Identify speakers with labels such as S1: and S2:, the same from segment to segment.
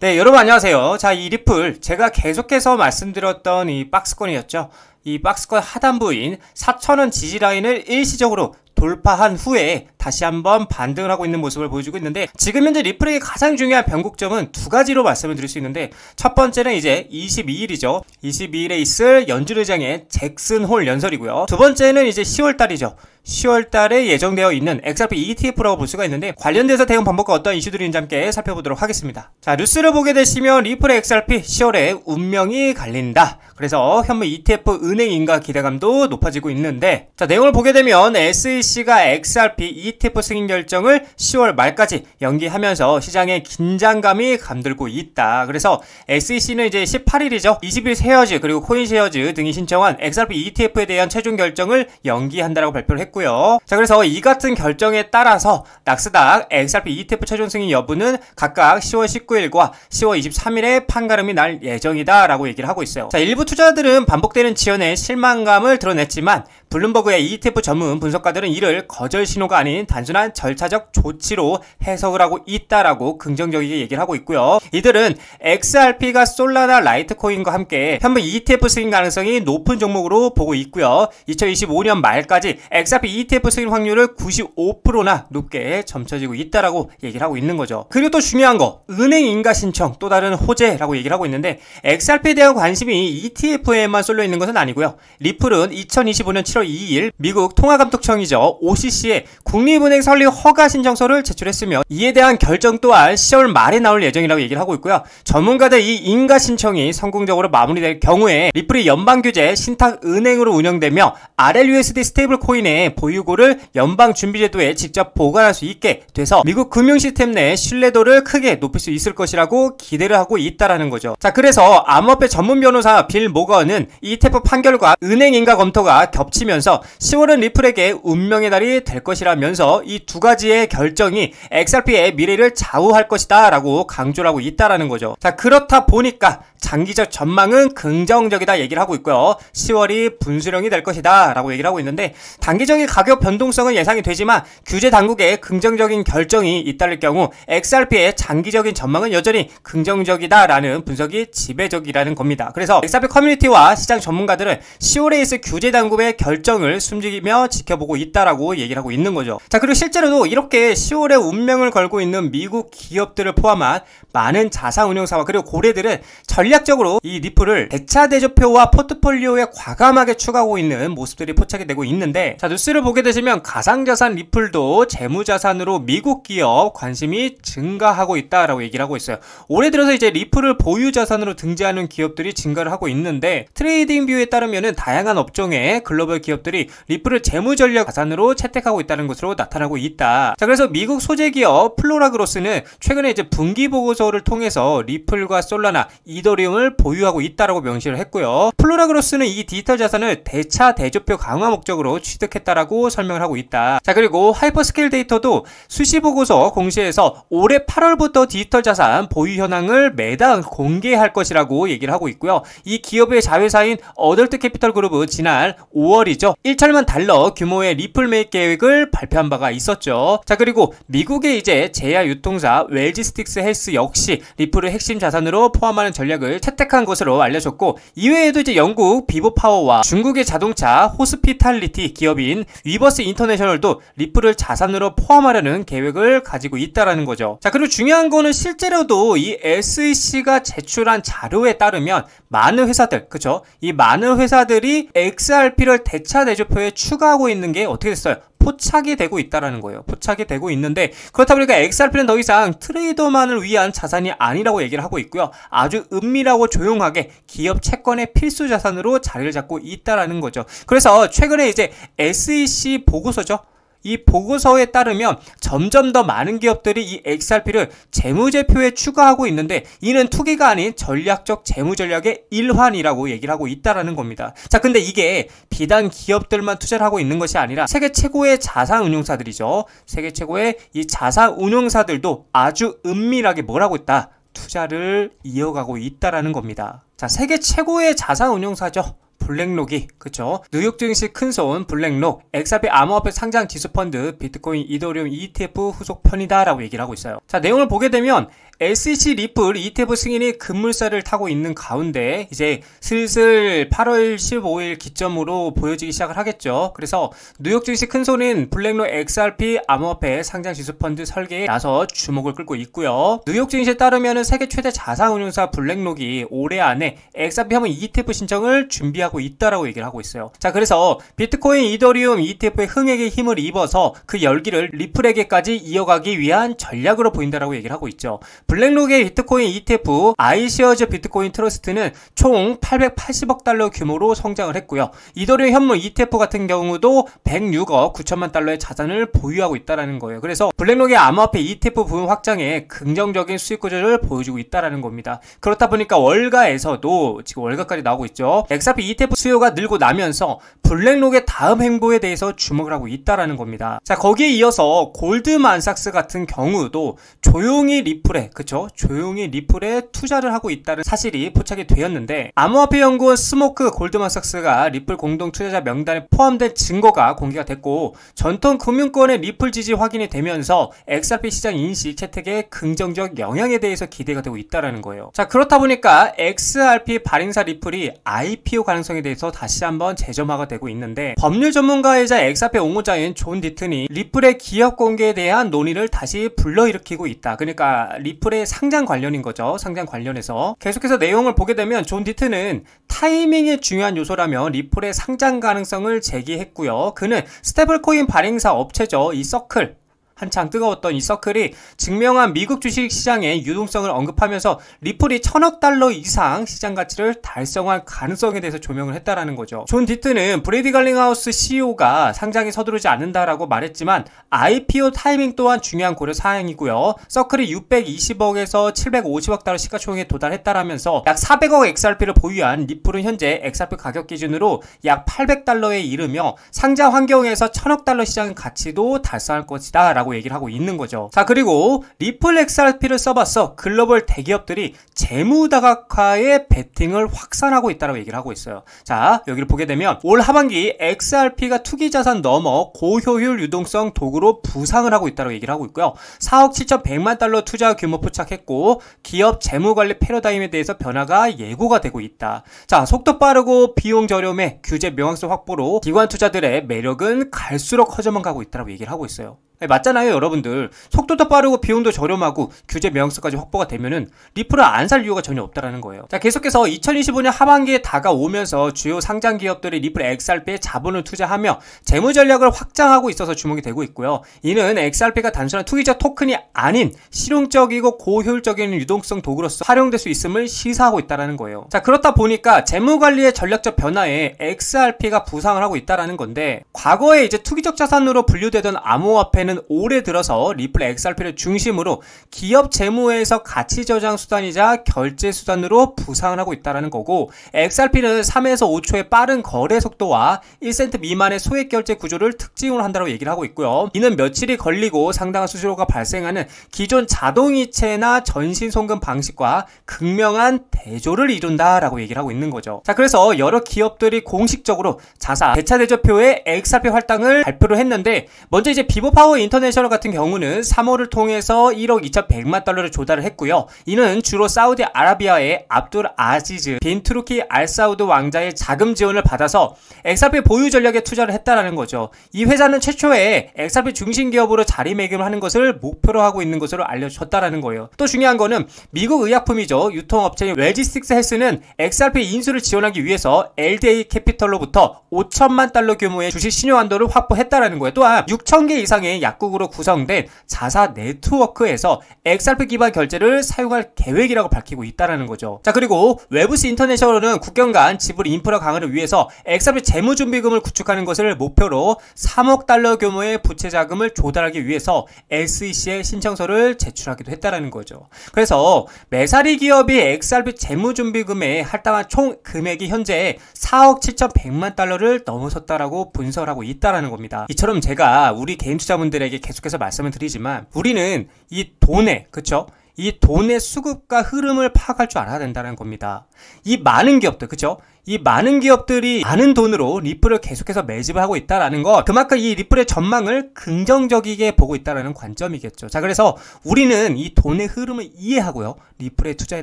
S1: 네, 여러분 안녕하세요. 자, 이 리플 제가 계속해서 말씀드렸던 이 박스권이었죠. 이 박스권 하단부인 4,000원 지지라인을 일시적으로 돌파한 후에 다시 한번 반등을 하고 있는 모습을 보여주고 있는데, 지금 현재 리플에게 가장 중요한 변곡점은 두 가지로 말씀을 드릴 수 있는데, 첫 번째는 이제 22일이죠. 22일에 있을 연준의장의 잭슨 홀 연설이고요. 두 번째는 이제 10월달이죠. 10월달에 예정되어 있는 XRP ETF라고 볼 수가 있는데, 관련돼서 대응 방법과 어떤 이슈들이 있는지 함께 살펴보도록 하겠습니다. 자, 뉴스를 보게 되시면 리플의 XRP 10월에 운명이 갈린다. 그래서 현물 ETF 은행 인가 기대감도 높아지고 있는데, 자, 내용을 보게 되면 SEC가 XRP ETF 승인 결정을 10월 말까지 연기하면서 시장에 긴장감이 감돌고 있다. 그래서 SEC는 이제 18일이죠. 20일 쉐어즈 그리고 코인쉐어즈 등이 신청한 XRP ETF에 대한 최종 결정을 연기한다라고 발표를 했고요. 자, 그래서 이 같은 결정에 따라서 낙스닥 XRP ETF 최종 승인 여부는 각각 10월 19일과 10월 23일에 판가름이 날 예정이다 라고 얘기를 하고 있어요. 자, 일부 투자자들은 반복되는 지연에 실망감을 드러냈지만, 블룸버그의 ETF 전문 분석가들은 이를 거절 신호가 아닌 단순한 절차적 조치로 해석을 하고 있다라고 긍정적이게 얘기를 하고 있고요. 이들은 XRP가 솔라나 라이트코인과 함께 현물 ETF 승인 가능성이 높은 종목으로 보고 있고요. 2025년 말까지 XRP ETF 승인 확률을 95%나 높게 점쳐지고 있다라고 얘기를 하고 있는 거죠. 그리고 또 중요한 거, 은행 인가 신청 또 다른 호재라고 얘기를 하고 있는데, XRP에 대한 관심이 ETF에만 쏠려 있는 것은 아니고요. 리플은 2025년 7월 2일 미국 통화감독청이죠. OCC에 국립은행 설립 허가 신청서를 제출했으며, 이에 대한 결정 또한 10월 말에 나올 예정이라고 얘기를 하고 있고요. 전문가들 이 인가 신청이 성공적으로 마무리될 경우에 리플이 연방규제 신탁은행으로 운영되며 RLUSD 스테이블 코인의 보유고를 연방준비제도에 직접 보관할 수 있게 돼서 미국 금융시스템 내 신뢰도를 크게 높일 수 있을 것이라고 기대를 하고 있다라는 거죠. 자, 그래서 암호화폐 전문 변호사 빌 모건은 ETF 판결과 은행 인가 검토가 겹치면서 10월은 리플에게 운명의 달이 될 것이라면서 이 두 가지의 결정이 XRP의 미래를 좌우할 것이다 라고 강조를 하고 있다라는 거죠. 자, 그렇다 보니까 장기적 전망은 긍정적이다 얘기를 하고 있고요. 10월이 분수령이 될 것이다 라고 얘기를 하고 있는데, 단기적인 가격 변동성은 예상이 되지만 규제 당국의 긍정적인 결정이 잇따를 경우 XRP의 장기적인 전망은 여전히 긍정적이다라는 분석이 지배적이라는 겁니다. 그래서 XRP 커뮤니티와 시장 전문가들은 10월에 있을 규제 당국의 결정을 숨기며 지켜보고 있다라고 얘기를 하고 있는 거죠. 자, 그리고 실제로도 이렇게 10월에 운명을 걸고 있는 미국 기업들을 포함한 많은 자산운용사와 그리고 고래들은 전략적으로 이 리플을 대차 대조표와 포트폴리오에 과감하게 추가하고 있는 모습들이 포착이 되고 있는데, 자, 뉴스를 보게 되시면 가상자산 리플도 재무자산으로 미국 기업 관심이 증가하고 있다라고 얘기를 하고 있어요. 올해 들어서 이제 리플을 보유자산으로 등재하는 기업들이 증가를 하고 있는데, 트레이딩 뷰에 따르면은 다양한 업종의 글로벌 기업들이 리플을 재무전략 자산으로 채택하고 있다는 것으로 나타나고 있다. 자, 그래서 미국 소재 기업 플로라그로스는 최근에 이제 분기 보고서를 통해서 리플과 솔라나, 이더리움을 보유하고 있다라고 명시를 했고요. 플로라그로스는 이 디지털 자산을 대차 대조표 강화 목적으로 취득했다라고 설명을 하고 있다. 자, 그리고 하이퍼스케일 데이터도 수시 보고서 공시에서 올해 8월부터 디지털 자산 보유 현황을 매달 공개할 것이라고 얘기를 하고 있고요. 이 기업의 자회사인 어덜트 캐피털 그룹은 지난 5월이죠. 1천만 달러 규모의 리플 매입 계획을 발표한 바가 있었죠. 자, 그리고 미국의 이제 제야 유통사 웰지스틱스 헬스 역시 리플을 핵심 자산으로 포함하는 전략을 채택한 것으로 알려졌고, 이외에도 이제 영국 비보파워와 중국의 자동차 호스피탈리티 기업인 위버스 인터내셔널도 리플을 자산으로 포함하려는 계획을 가지고 있다라는 거죠. 자, 그리고 중요한 거는 실제로도 이 SEC가 제출한 자료에 따르면 많은 회사들, 그쵸? 이 많은 회사들이 XRP를 대차 대조표에 추가하고 있는 게 어떻게 됐어요? 포착이 되고 있다라는 거예요. 포착이 되고 있는데, 그렇다 보니까 XRP는 더 이상 트레이더만을 위한 자산이 아니라고 얘기를 하고 있고요. 아주 은밀하고 조용하게 기업 채권의 필수 자산으로 자리를 잡고 있다라는 거죠. 그래서 최근에 이제 SEC 보고서죠. 이 보고서에 따르면 점점 더 많은 기업들이 이 XRP를 재무제표에 추가하고 있는데, 이는 투기가 아닌 전략적 재무전략의 일환이라고 얘기를 하고 있다라는 겁니다. 자, 근데 이게 비단 기업들만 투자를 하고 있는 것이 아니라 세계 최고의 자산운용사들이죠. 세계 최고의 이 자산운용사들도 아주 은밀하게 뭘 하고 있다? 투자를 이어가고 있다라는 겁니다. 자, 세계 최고의 자산운용사죠. 블랙록이, 그쵸? 뉴욕 증시 큰손 블랙록, XRP 암호화폐 상장 지수펀드, 비트코인, 이더리움 ETF 후속 편이다 라고 얘기를 하고 있어요. 자, 내용을 보게 되면 SEC 리플 ETF 승인이 급물살을 타고 있는 가운데 이제 슬슬 8월 15일 기점으로 보여지기 시작을 하겠죠. 그래서 뉴욕 증시 큰손인 블랙록 XRP 암호화폐 상장 지수 펀드 설계에 나서 주목을 끌고 있고요. 뉴욕 증시에 따르면 세계 최대 자산운용사 블랙록이 올해 안에 XRP 한번 ETF 신청을 준비하고 있다라고 얘기를 하고 있어요. 자, 그래서 비트코인, 이더리움 ETF의 흥행에 힘을 입어서 그 열기를 리플에게까지 이어가기 위한 전략으로 보인다라고 얘기를 하고 있죠. 블랙록의 비트코인 ETF 아이시어즈 비트코인 트러스트는 총 880억 달러 규모로 성장을 했고요. 이더리움 현물 ETF 같은 경우도 106억 9천만 달러의 자산을 보유하고 있다라는 거예요. 그래서 블랙록의 암호화폐 ETF 부분 확장에 긍정적인 수익 구조를 보여주고 있다라는 겁니다. 그렇다 보니까 월가에서도 지금 월가까지 나오고 있죠. XRP ETF 수요가 늘고 나면서 블랙록의 다음 행보에 대해서 주목을 하고 있다라는 겁니다. 자, 거기에 이어서 골드만삭스 같은 경우도 조용히 리플에 조용히 리플에 투자를 하고 있다는 사실이 포착이 되었는데, 암호화폐 연구원 스모크 골드만삭스가 리플 공동 투자자 명단에 포함된 증거가 공개가 됐고, 전통 금융권의 리플 지지 확인이 되면서 XRP 시장 인식 채택에 긍정적 영향에 대해서 기대가 되고 있다라는 거예요. 자, 그렇다 보니까 XRP 발행사 리플이 IPO 가능성에 대해서 다시 한번 재점화가 되고 있는데, 법률 전문가이자 XRP 옹호자인 존 디튼이 리플의 기업 공개에 대한 논의를 다시 불러일으키고 있다. 그러니까 리플의 상장 관련인 거죠. 상장 관련해서 계속해서 내용을 보게 되면 존 디튼은 타이밍이 중요한 요소라며 리플의 상장 가능성을 제기했고요. 그는 스테이블코인 발행사 업체죠. 이 서클, 한창 뜨거웠던 이 서클이 증명한 미국 주식시장의 유동성을 언급하면서 리플이 1000억 달러 이상 시장 가치를 달성할 가능성에 대해서 조명을 했다라는 거죠. 존 디튼은 브래디 갈링하우스 CEO가 상장에 서두르지 않는다라고 말했지만 IPO 타이밍 또한 중요한 고려 사항이고요. 서클이 620억에서 750억 달러 시가총액에 도달했다라면서 약 400억 XRP를 보유한 리플은 현재 XRP 가격 기준으로 약 800달러에 이르며 상장 환경에서 1000억 달러 시장 가치도 달성할 것이다 라고 얘기를 하고 있는 거죠. 자, 그리고 리플 XRP를 써봤어 글로벌 대기업들이 재무다각화에 베팅을 확산하고 있다고 얘기를 하고 있어요. 자, 여기를 보게 되면 올 하반기 XRP가 투기자산 넘어 고효율 유동성 도구로 부상을 하고 있다고 얘기를 하고 있고요. 4억 7,100만 달러 투자 규모 포착했고, 기업 재무관리 패러다임에 대해서 변화가 예고가 되고 있다. 자, 속도 빠르고 비용 저렴해 규제 명확성 확보로 기관 투자들의 매력은 갈수록 커져만 가고 있다고 얘기를 하고 있어요. 맞잖아요, 여러분들. 속도도 빠르고 비용도 저렴하고 규제 명확성까지 확보가 되면은 리플을 안 살 이유가 전혀 없다라는 거예요. 자, 계속해서 2025년 하반기에 다가오면서 주요 상장 기업들이 리플 XRP에 자본을 투자하며 재무 전략을 확장하고 있어서 주목이 되고 있고요. 이는 XRP가 단순한 투기적 토큰이 아닌 실용적이고 고효율적인 유동성 도구로서 활용될 수 있음을 시사하고 있다라는 거예요. 자, 그렇다 보니까 재무 관리의 전략적 변화에 XRP가 부상을 하고 있다라는 건데, 과거에 이제 투기적 자산으로 분류되던 암호화폐는 올해 들어서 리플 XRP를 중심으로 기업 재무에서 가치 저장 수단이자 결제 수단으로 부상을 하고 있다는 거고, XRP는 3에서 5초의 빠른 거래 속도와 1센트 미만의 소액 결제 구조를 특징으로 한다고 얘기를 하고 있고요. 이는 며칠이 걸리고 상당한 수수료가 발생하는 기존 자동이체나 전신송금 방식과 극명한 대조를 이룬다라고 얘기를 하고 있는 거죠. 자, 그래서 여러 기업들이 공식적으로 자사 대차 대조표의 XRP 할당을 발표를 했는데, 먼저 이제 비보파워 인터내셔널 같은 경우는 3호를 통해서 1억 2,100만 달러를 조달을 했고요. 이는 주로 사우디아라비아의 압둘 아지즈 빈 투르키 알사우드 왕자의 자금 지원을 받아서 XRP 보유 전략에 투자를 했다라는 거죠. 이 회사는 최초에 XRP 중심 기업으로 자리매김을 하는 것을 목표로 하고 있는 것으로 알려졌다라는 거예요. 또 중요한 거는 미국 의약품이죠. 유통업체인 웰지스틱스 헬스는 XRP 인수를 지원하기 위해서 LDA 캐피털로부터 5천만 달러 규모의 주식 신용 한도를 확보했다라는 거예요. 또한 6,000개 이상의 약국으로 구성된 자사 네트워크에서 XRP 기반 결제를 사용할 계획이라고 밝히고 있다는 거죠. 자, 그리고 웨브스 인터내셔널은 국경 간 지불 인프라 강화를 위해서 XRP 재무준비금을 구축하는 것을 목표로 3억 달러 규모의 부채 자금을 조달하기 위해서 SEC에 신청서를 제출하기도 했다는 거죠. 그래서 메사리 기업이 XRP 재무준비금에 할당한 총 금액이 현재 4억 7,100만 달러를 넘어섰다라고 분석하고 있다는 겁니다. 이처럼 제가 우리 개인 투자분들에게 계속해서 말씀을 드리지만, 우리는 이 돈에, 그쵸? 이 돈의 수급과 흐름을 파악할 줄 알아야 된다는 겁니다. 이 많은 기업들, 그죠? 이 많은 기업들이 많은 돈으로 리플을 계속해서 매집을 하고 있다는 것, 그만큼 이 리플의 전망을 긍정적이게 보고 있다는 관점이겠죠. 자, 그래서 우리는 이 돈의 흐름을 이해하고요, 리플에 투자해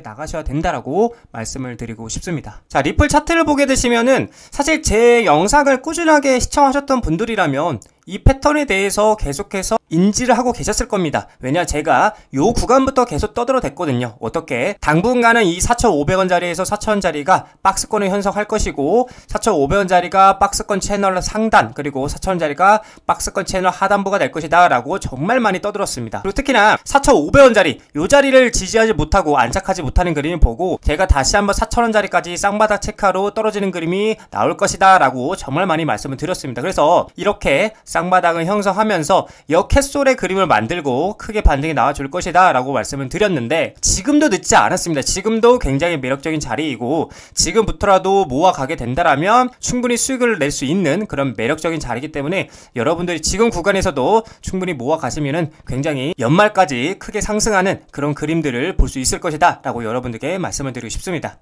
S1: 나가셔야 된다라고 말씀을 드리고 싶습니다. 자, 리플 차트를 보게 되시면은 사실 제 영상을 꾸준하게 시청하셨던 분들이라면 이 패턴에 대해서 계속해서 인지를 하고 계셨을 겁니다. 왜냐, 제가 요 구간부터 계속 떠들어댔거든요. 어떻게 당분간은 이 4,500원짜리에서 4,000원짜리가 박스권을 형성할 것이고, 4,500원짜리가 박스권 채널 상단, 그리고 4,000원짜리가 박스권 채널 하단부가 될 것이다 라고 정말 많이 떠들었습니다. 그리고 특히나 4,500원짜리 요 자리를 지지하지 못하고 안착하지 못하는 그림을 보고 제가 다시 한번 4,000원짜리까지 쌍바닥 체크로 떨어지는 그림이 나올 것이다 라고 정말 많이 말씀을 드렸습니다. 그래서 이렇게 쌍바닥을 형성하면서 역햇솔의 그림을 만들고 크게 반등이 나와줄 것이다 라고 말씀을 드렸는데, 지금도 늦지 않았습니다. 지금도 굉장히 매력적인 자리이고, 지금부터라도 모아가게 된다라면 충분히 수익을 낼 수 있는 그런 매력적인 자리이기 때문에 여러분들이 지금 구간에서도 충분히 모아가시면은 굉장히 연말까지 크게 상승하는 그런 그림들을 볼 수 있을 것이다 라고 여러분들께 말씀을 드리고 싶습니다.